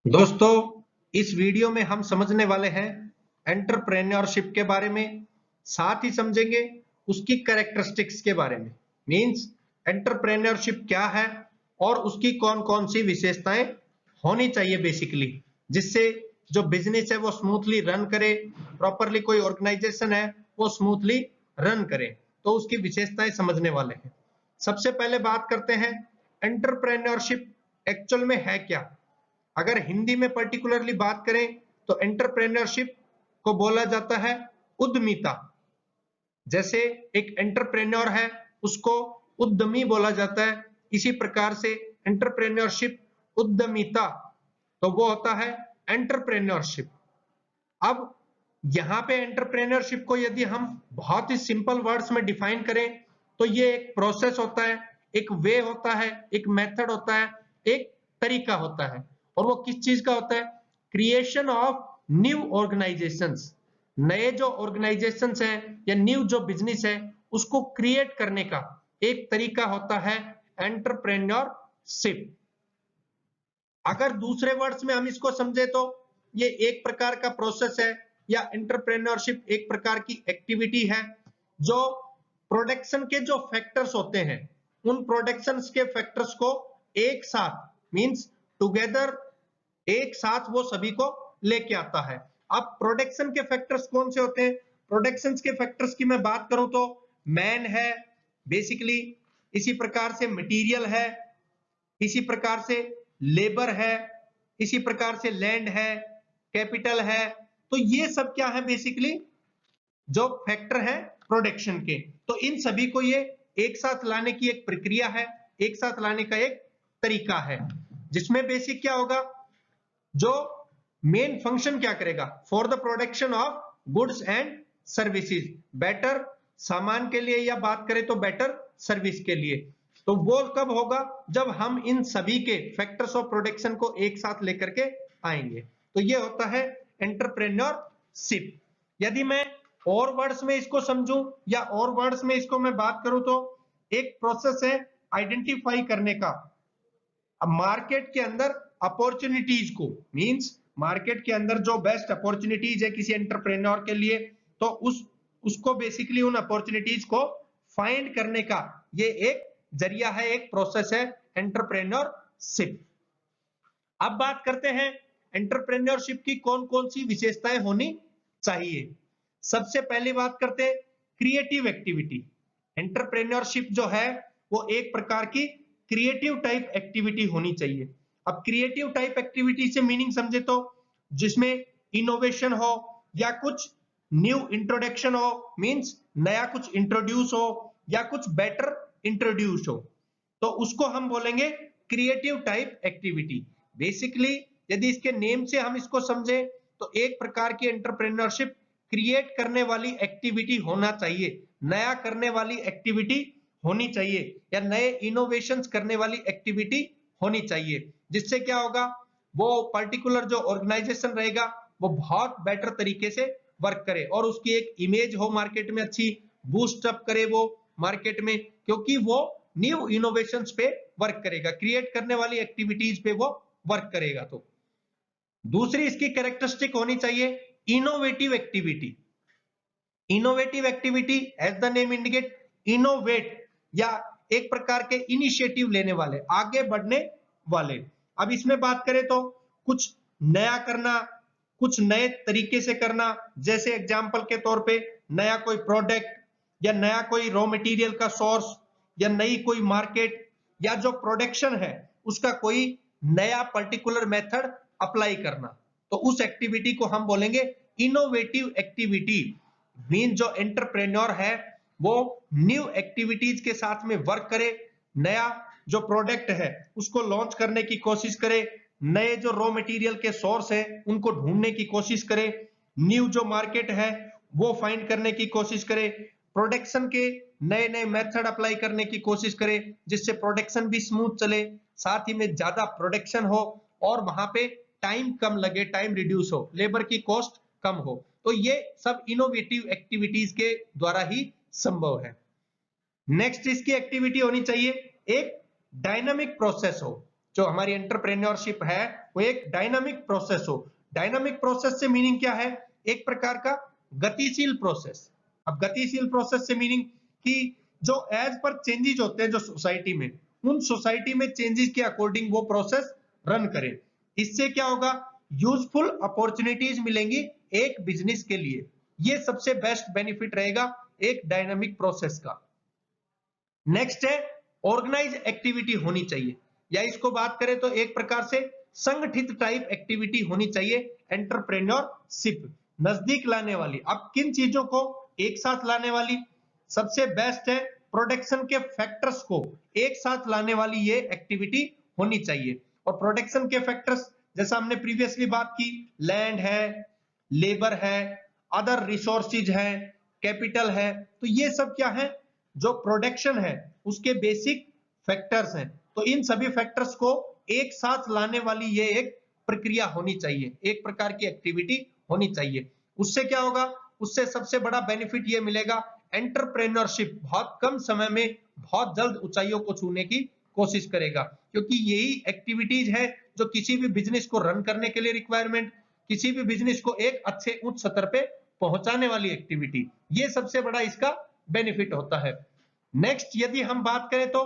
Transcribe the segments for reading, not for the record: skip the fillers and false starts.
दोस्तों, इस वीडियो में हम समझने वाले हैं एंटरप्रेन्योरशिप के बारे में, साथ ही समझेंगे उसकी कैरेक्टरिस्टिक्स के बारे में। मींस एंटरप्रेन्योरशिप क्या है और उसकी कौन कौन सी विशेषताएं होनी चाहिए बेसिकली, जिससे जो बिजनेस है वो स्मूथली रन करे, प्रॉपरली कोई ऑर्गेनाइजेशन है वो स्मूथली रन करे। तो उसकी विशेषताएं समझने वाले हैं। सबसे पहले बात करते हैं एंटरप्रेन्योरशिप एक्चुअल में है क्या। अगर हिंदी में पर्टिकुलरली बात करें तो एंटरप्रेन्योरशिप को बोला जाता है उद्यमिता। जैसे एक एंटरप्रेन्योर है उसको उद्यमी बोला जाता है, इसी प्रकार से एंटरप्रेन्योरशिप उद्यमिता तो वो होता है एंटरप्रेन्योरशिप। अब यहाँ पे एंटरप्रेन्योरशिप को यदि हम बहुत ही सिंपल वर्ड्स में डिफाइन करें तो ये एक प्रोसेस होता है, एक वे होता है, एक मेथड होता है, एक तरीका होता है। और वो किस चीज का होता है? Creation of new organisations. नए जो ऑर्गेनाइजेशंस हैं या न्यू जो बिजनेस है उसको क्रिएट करने का एक तरीका होता है एंटरप्रेन्योरशिप। अगर दूसरे वर्ड्स में हम इसको समझे तो ये एक प्रकार का प्रोसेस है या एंटरप्रेन्योरशिप एक प्रकार की एक्टिविटी है जो प्रोडक्शन के जो फैक्टर्स होते हैं उन प्रोडक्शन के फैक्टर्स को एक साथ मींस टुगेदर एक साथ वो सभी को लेके आता है। अब प्रोडक्शन के फैक्टर्स कौन से होते हैं? प्रोडक्शन के फैक्टर्स की मैं बात करूं तो मैन है बेसिकली, इसी प्रकार से मटेरियल है, इसी प्रकार से लेबर है, इसी प्रकार से लैंड है, कैपिटल है। तो ये सब क्या है बेसिकली जो फैक्टर है प्रोडक्शन के। तो इन सभी को ये एक साथ लाने की एक प्रक्रिया है, एक साथ लाने का एक तरीका है, जिसमें बेसिक क्या होगा, जो मेन फंक्शन क्या करेगा for the production of goods and services. Better सामान के लिए या बात करें तो बेटर सर्विस के लिए। तो वो कब होगा? जब हम इन सभी के फैक्टर्स ऑफ प्रोडक्शन को एक साथ लेकर के आएंगे। तो ये होता है एंटरप्रेन्योरशिप। यदि मैं और वर्ड्स में इसको समझूं या और वर्ड्स में इसको मैं बात करूं तो एक प्रोसेस है आइडेंटिफाई करने का मार्केट के अंदर अपॉर्चुनिटीज को। मींस मार्केट के अंदर जो बेस्ट अपॉर्चुनिटीज है किसी एंटरप्रेन्योर के लिए, तो उसको बेसिकली उन अपॉर्चुनिटीज को फाइंड करने का ये एक जरिया है, एक प्रोसेस है एंटरप्रेन्योरशिप। अब बात करते हैं एंटरप्रेन्योरशिप की कौन कौन सी विशेषताएं होनी चाहिए। सबसे पहली बात करते हैं क्रिएटिव एक्टिविटी। एंटरप्रेन्योरशिप जो है वो एक प्रकार की क्रिएटिव टाइप एक्टिविटी होनी चाहिए। अब क्रिएटिव टाइप एक्टिविटी से मीनिंग समझे तो जिसमें इनोवेशन हो या कुछ न्यू इंट्रोडक्शन हो, मींस नया कुछ इंट्रोड्यूस हो या कुछ बेटर इंट्रोड्यूस हो, तो उसको हम बोलेंगे क्रिएटिव टाइप एक्टिविटी। बेसिकली यदि इसके नेम से हम इसको समझे तो एक प्रकार की एंटरप्रेन्योरशिप क्रिएट करने वाली एक्टिविटी होना चाहिए, नया करने वाली एक्टिविटी होनी चाहिए या नए इनोवेशंस करने वाली एक्टिविटी होनी चाहिए। जिससे क्या होगा, वो पर्टिकुलर जो ऑर्गेनाइजेशन रहेगा वो बहुत बेटर तरीके से वर्क करे और उसकी एक इमेज हो मार्केट में अच्छी, बूस्ट अप करे वो मार्केट में, क्योंकि वो न्यू इनोवेशंस पे वर्क करेगा, क्रिएट करने वाली एक्टिविटीज पे वो वर्क करेगा। तो दूसरी इसकी कैरेक्टरिस्टिक होनी चाहिए innovative activity. Innovative activity as the name indicate, innovate या एक प्रकार के इनिशिएटिव लेने वाले, आगे बढ़ने वाले। अब इसमें बात करें तो कुछ नया करना, कुछ नए तरीके से करना, जैसे एग्जांपल के तौर पे नया कोई प्रोडक्ट या नया कोई रॉ मटेरियल का सोर्स या नई कोई मार्केट या जो प्रोडक्शन है उसका कोई नया पर्टिकुलर मेथड अप्लाई करना, तो उस एक्टिविटी को हम बोलेंगे इनोवेटिव एक्टिविटी। मीन जो एंटरप्रेन्योर है वो न्यू एक्टिविटीज के साथ में वर्क करे, नया जो प्रोडक्ट है उसको लॉन्च करने की कोशिश करे, नए जो रॉ मटेरियल के सोर्स है उनको ढूंढने की कोशिश करे, न्यू जो मार्केट है वो फाइंड करने की कोशिश करे, प्रोडक्शन के नए नए मेथड अप्लाई करने की कोशिश करे जिससे प्रोडक्शन भी स्मूथ चले, साथ ही में ज्यादा प्रोडक्शन हो और वहां पे टाइम कम लगे, टाइम रिड्यूस हो, लेबर की कॉस्ट कम हो। तो ये सब इनोवेटिव एक्टिविटीज के द्वारा ही संभव है। नेक्स्ट इसकी एक्टिविटी होनी चाहिए एक डायनामिक प्रोसेस हो। जो हमारी एंटरप्रेन्योरशिप है वो एक डायनामिक प्रोसेस हो। डायनामिक प्रोसेस से मीनिंग क्या है? एक प्रकार का गतिशील प्रोसेस। अब गतिशील प्रोसेस से मीनिंग कि जो एज पर चेंजेस होते हैं जो सोसाइटी में, उन सोसाइटी में चेंजेस के अकॉर्डिंग वो प्रोसेस रन करे। इससे क्या होगा? यूजफुल अपॉर्चुनिटीज मिलेंगी एक बिजनेस के लिए। ये सबसे बेस्ट बेनिफिट रहेगा एक डायनामिक प्रोसेस का। नेक्स्ट है ऑर्गेनाइज एक्टिविटी होनी चाहिए, या इसको बात करें तो एक प्रकार से संगठित टाइप एक्टिविटी होनी चाहिए। एंटरप्रेन्योरशिप नजदीक लाने वाली। अब किन चीजों को एक साथ लाने वाली? सबसे बेस्ट है प्रोडक्शन के फैक्टर्स को एक साथ लाने वाली ये एक्टिविटी होनी चाहिए। और प्रोडक्शन के फैक्टर्स जैसा हमने प्रीवियसली बात की, लैंड है, लेबर है, अदर रिसोर्सेज है, कैपिटल है, तो ये सब क्या है? जो प्रोडक्शन है उसके बेसिक फैक्टर्स हैं। तो इन सभी फैक्टर्स को एक साथ लाने वाली ये एक प्रक्रिया होनी चाहिए, एक प्रकार की एक्टिविटी होनी चाहिए। उससे क्या होगा? उससे सबसे बड़ा बेनिफिट ये मिलेगा, एंटरप्रेन्योरशिप बहुत कम समय में बहुत जल्द ऊंचाइयों को छूने की कोशिश करेगा, क्योंकि यही एक्टिविटीज है जो किसी भी बिजनेस को रन करने के लिए रिक्वायरमेंट, किसी भी बिजनेस को एक अच्छे उच्च स्तर पे पहुंचाने वाली एक्टिविटी, ये सबसे बड़ा इसका बेनिफिट होता है। नेक्स्ट यदि हम बात करें तो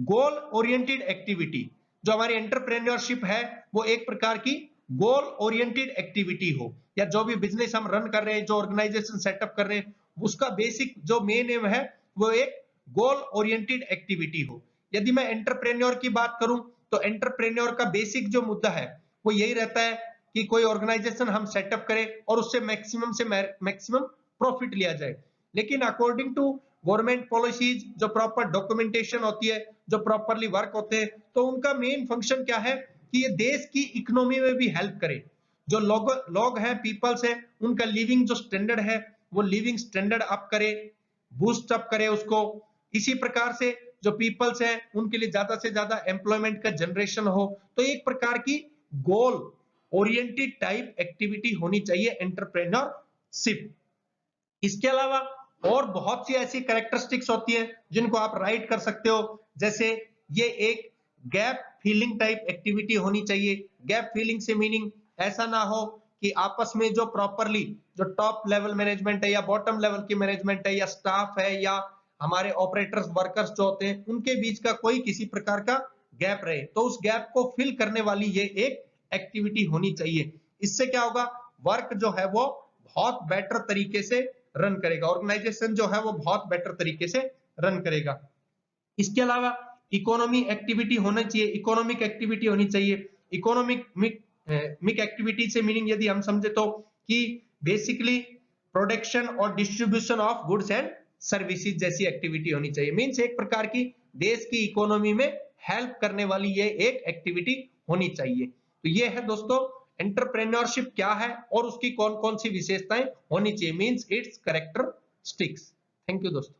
गोल ओरिएंटेड एक्टिविटी, जो हमारी एंटरप्रेन्योरशिप है वो एक प्रकार की गोल ओरिएंटेड एक्टिविटी हो, या जो भी बिजनेस हम रन कर रहे हैं, जो ऑर्गेनाइजेशन सेटअप कर रहे हैं, उसका बेसिक जो मेन एम है वो एक गोल ओरिएंटेड एक्टिविटी हो। यदि मैं एंटरप्रेन्योर की बात करूं तो एंटरप्रेन्योर का बेसिक जो मुद्दा है वो यही रहता है कि कोई ऑर्गेनाइजेशन हम सेटअप करें और उससे मैक्सिमम से मैक्सिमम प्रॉफिट लिया जाए। लेकिन अकॉर्डिंग टू गवर्नमेंट पॉलिसीज, जो प्रॉपर डॉक्यूमेंटेशन होती है, जो प्रॉपरली वर्क होते हैं, तो उनका मेन फंक्शन क्या है कि ये देश की इकोनॉमी में भी हेल्प करे। जो लोग हैं, पीपल्स है, उनका लिविंग जो स्टैंडर्ड है वो लिविंग स्टैंडर्ड अप करे, बूस्ट अप करे उसको। इसी प्रकार से जो पीपल्स हैं उनके लिए ज्यादा से ज्यादा एम्प्लॉयमेंट का जनरेशन हो। तो एक प्रकार की गोल ओरिएंटेड टाइप एक्टिविटी होनी चाहिए एंटरप्रेन्योरशिप। इसके अलावा और बहुत सी ऐसी कैरेक्टरिस्टिक्स होती हैं जिनको आप राइट कर सकते हो, जैसे ये एक गैप फीलिंग टाइप एक्टिविटी होनी चाहिए। गैप फीलिंग से मीनिंग ऐसा ना हो कि आपस में जो प्रॉपरली जो टॉप लेवल मैनेजमेंट है या बॉटम लेवल की मैनेजमेंट है या स्टाफ है या हमारे ऑपरेटर्स वर्कर्स जो होते हैं उनके बीच का कोई किसी प्रकार का गैप रहे, तो उस गैप को फिल करने वाली ये एक एक्टिविटी होनी चाहिए। इससे क्या होगा? वर्क जो है वो बहुत बेटर तरीके से रन करेगा, ऑर्गेनाइजेशन जो है वो बहुत बेटर तरीके से रन करेगा। इसके अलावा इकोनॉमी एक्टिविटी होना चाहिए, इकोनॉमिक एक्टिविटी होनी चाहिए। इकोनॉमिक एक्टिविटी से मीनिंग यदि हम समझे तो कि बेसिकली प्रोडक्शन और distribution of goods and services जैसी एक्टिविटी होनी चाहिए। मींस एक प्रकार की देश की इकोनॉमी में हेल्प करने वाली ये एक एक्टिविटी होनी चाहिए। तो ये है दोस्तों एंटरप्रेन्योरशिप क्या है और उसकी कौन कौन सी विशेषताएं होनी चाहिए, means it's characteristics. Thank you दोस्तों।